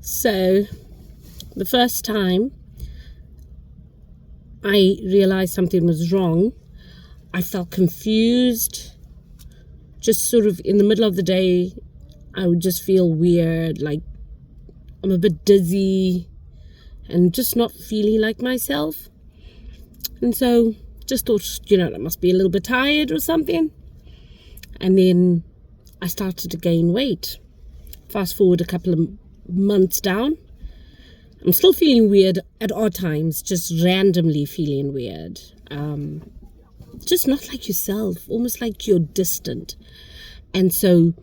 So the first time I realized something was wrong, I felt confused. Just sort of in the middle of the day, I would just feel weird, like I'm a bit dizzy and just not feeling like myself. And so just thought, I must be a little bit tired or something. And then I started to gain weight. Fast forward a couple of months down, I'm still feeling weird at odd times, just randomly feeling weird. Just not like yourself, almost like you're distant. And so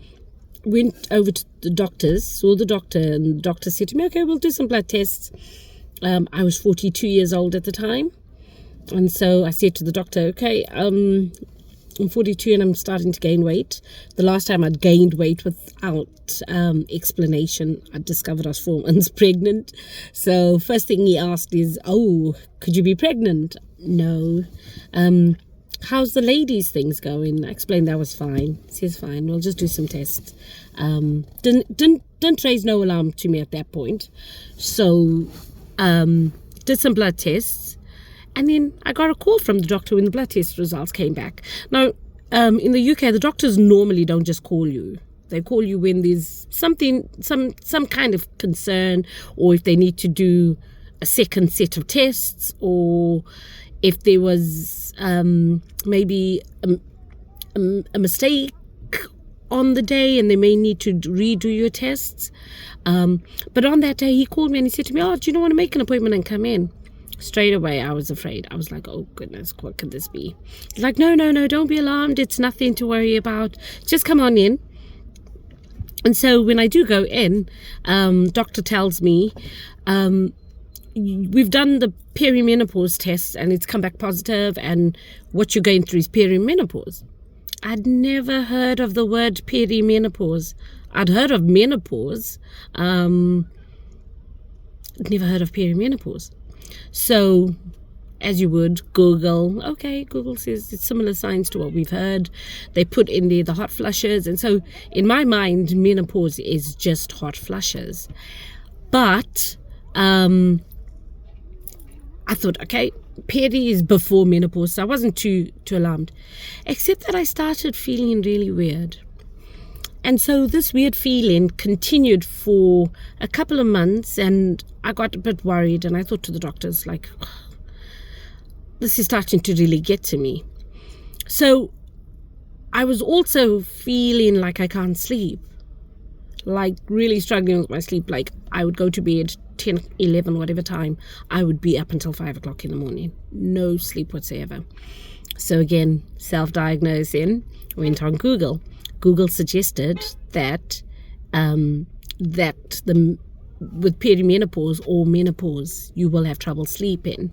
went over to the doctors, saw the doctor, and the doctor said to me, okay, we'll do some blood tests. I was 42 years old at the time. And so I said to the doctor, okay, I'm 42 and I'm starting to gain weight. The last time I'd gained weight without explanation, I discovered I was 4 months pregnant. So first thing he asked is, could you be pregnant? No. How's the ladies' things going? I explained that was fine. He says, fine, we'll just do some tests. Didn't raise no alarm to me at that point. So did some blood tests. And then I got a call from the doctor when the blood test results came back. Now, in the UK, the doctors normally don't just call you. They call you when there's something, some kind of concern, or if they need to do a second set of tests, or if there was maybe a mistake on the day and they may need to redo your tests. But on that day, he called me and he said to me, do you want to make an appointment and come in? Straight away, I was afraid. I was like, oh, goodness, what could this be? He's like, no, don't be alarmed. It's nothing to worry about. Just come on in. And so when I do go in, doctor tells me, we've done the perimenopause test and it's come back positive, and what you're going through is perimenopause. I'd never heard of the word perimenopause. I'd heard of menopause. Never heard of perimenopause. So, as you would, Google. Okay, Google says it's similar signs to what we've heard. They put in there the hot flushes. And so, in my mind, menopause is just hot flushes. But I thought, okay, peri is before menopause. So I wasn't too alarmed. Except that I started feeling really weird. And so this weird feeling continued for a couple of months, and I got a bit worried, and I thought to the doctors, like, this is starting to really get to me. So I was also feeling like I can't sleep, like really struggling with my sleep. Like I would go to bed 10, 11, whatever time, I would be up until 5 o'clock in the morning. No sleep whatsoever. So again, self-diagnosing, went on Google. Google suggested that with perimenopause or menopause, you will have trouble sleeping.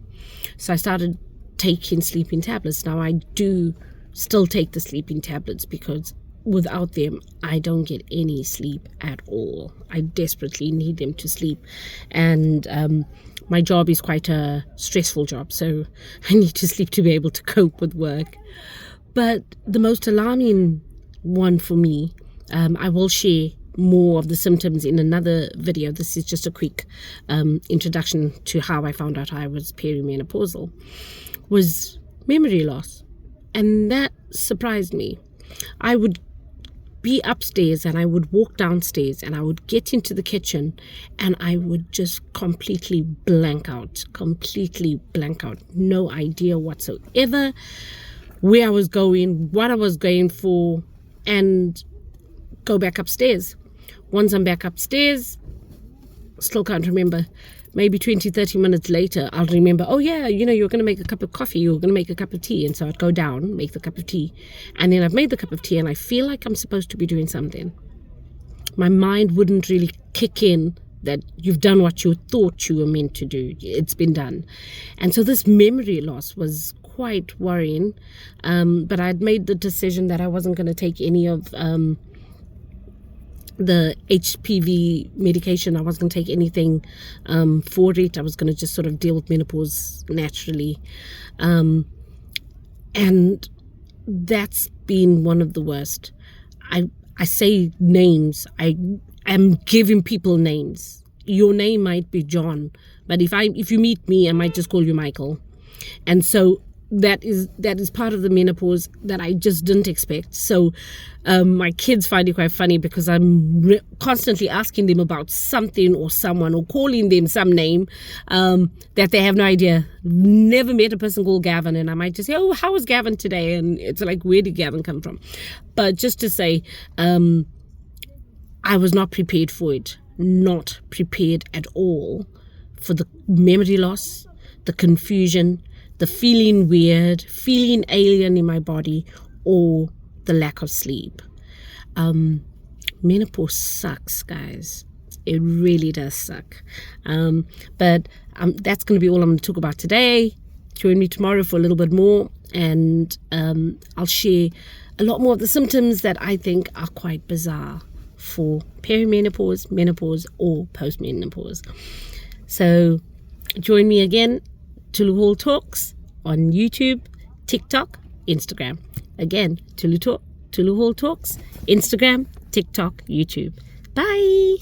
So I started taking sleeping tablets. Now I do still take the sleeping tablets because without them, I don't get any sleep at all. I desperately need them to sleep. And my job is quite a stressful job, so I need to sleep to be able to cope with work. But the most alarming one for me, I will share more of the symptoms in another video. This is just a quick introduction to how I found out I was perimenopausal, was memory loss. And that surprised me. I would be upstairs and I would walk downstairs and I would get into the kitchen and I would just completely blank out. No idea whatsoever where I was going, what I was going for, and go back upstairs. Once I'm back upstairs, still can't remember. Maybe 20, 30 minutes later, I'll remember, oh yeah, you're going to make a cup of coffee, you're going to make a cup of tea. And so I'd go down, make the cup of tea. And then I've made the cup of tea and I feel like I'm supposed to be doing something. My mind wouldn't really kick in that you've done what you thought you were meant to do. It's been done. And so this memory loss was quite worrying. But I'd made the decision that I wasn't going to take any of the HPV medication. I wasn't going to take anything for it. I was going to just sort of deal with menopause naturally. And that's been one of the worst. I say names. I am giving people names. your name might be John, but if you meet me, I might just call you Michael. And so that is part of the menopause that I just didn't expect. So my kids find it quite funny because I'm constantly asking them about something or someone, or calling them some name that they have no idea. Never met a person called Gavin, and I might just say, oh, how was Gavin today? And it's like, where did Gavin come from? But just to say, I was not prepared for it. Not prepared at all for the memory loss, the confusion, the feeling weird, feeling alien in my body, or the lack of sleep. Menopause sucks, guys. It really does suck. But that's going to be all I'm going to talk about today. Join me tomorrow for a little bit more, and I'll share a lot more of the symptoms that I think are quite bizarre for perimenopause, menopause, or postmenopause. So join me again, Tulu Hall Talks, on YouTube, TikTok, Instagram. Again, Tulu Hall Talks, Instagram, TikTok, YouTube. Bye.